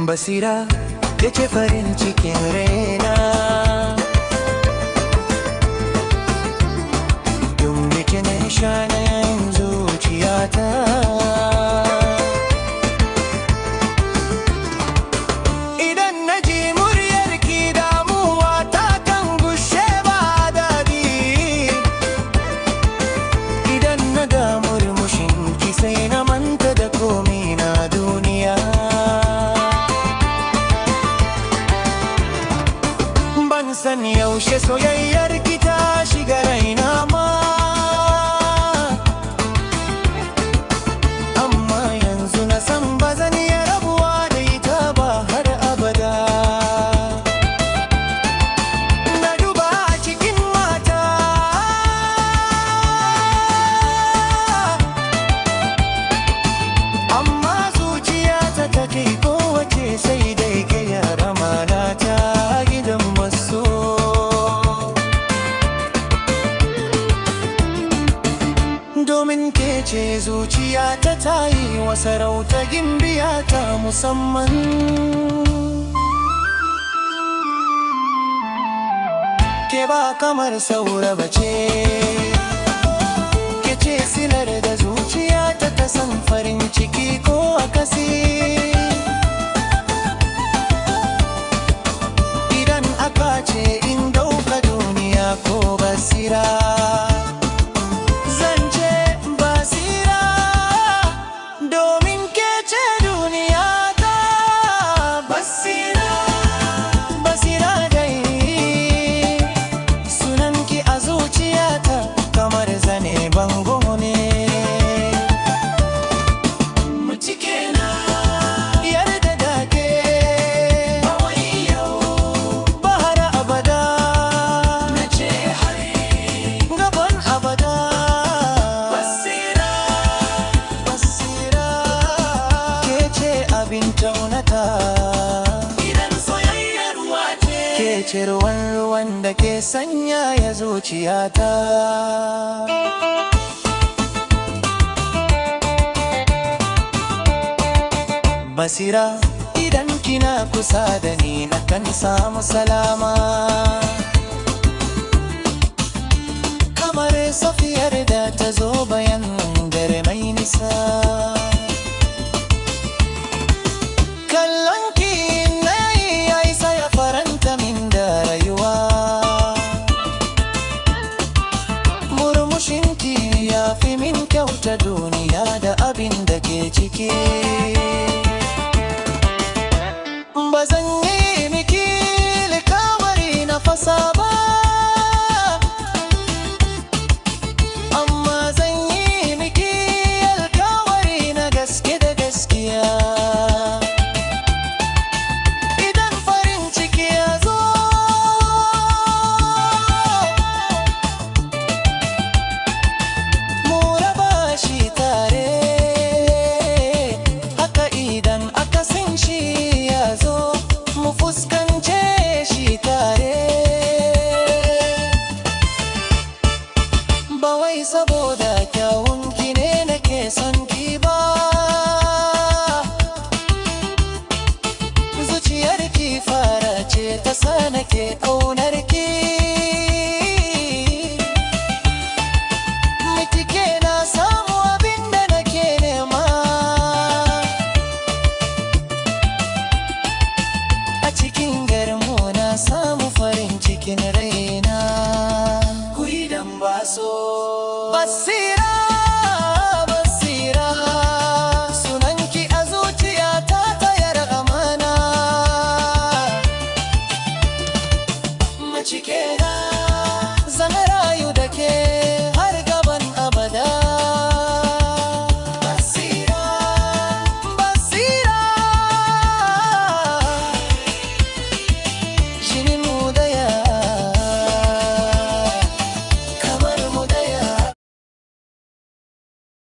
basira ke ce farin cikin raina, yin bikin shanin zuciyata. Idan na ji muryarki damuwa ta kan gushe ba daɗi, idan na ga murmushinki sai na manta da komi na duniya. Ban san yaushe soyayyarki ta shiga raina ma, amma yanzu na san ba zan iya rabuwa da ita ba har abada. Na duba a cikin mata, amma zuciyata take kowace sai dai ke yara manata gidan maso. Domin ke ce zuciyata ta yi wa sarauta gimbiya ta musamman. Ke ba kamar saura bace, ke ce silar da zuciyata ta san farin ciki ko akasi. Idan aka ce in dauka duniya ko basira, zan ce basira, domin ke ce duniya ta. Basira, basira dai sunanki a zuciyata kamar zane bango ne. Mutike na yarda da ke, ba wai yau ba har abada, na ce har gaban abada. Basira, basira ke ce abin taunata, idan soyayyar ruwa ce, ke ce ruwan da ke sanya ya zuciyata. Basira, idan kina kusa da ni na kan samu salama, kamar safiyar da ta zo bayan dare mai nisa. Kallonki na yi ya isa ya faranta min da rayuwa, murmushinki ya fi min kyauta duniya da abin da ke ciki. Ba zan yi miki alkawari na fasa ba, amma zan yi miki alkawari na gaske da gaskiya. Idan farin ciki ya zo, mu raba shi tare, haka idan akasin shi ya zo, mu fuskance shi tare. Ba wai saboda kyawunki ne nake son ki ba, zuciyarki fara ce ta sa nake ƙaunarki. Mitike na samu abin da nake nema, a cikin garmu na samu farin cikin raina. Ku idan ba so basira.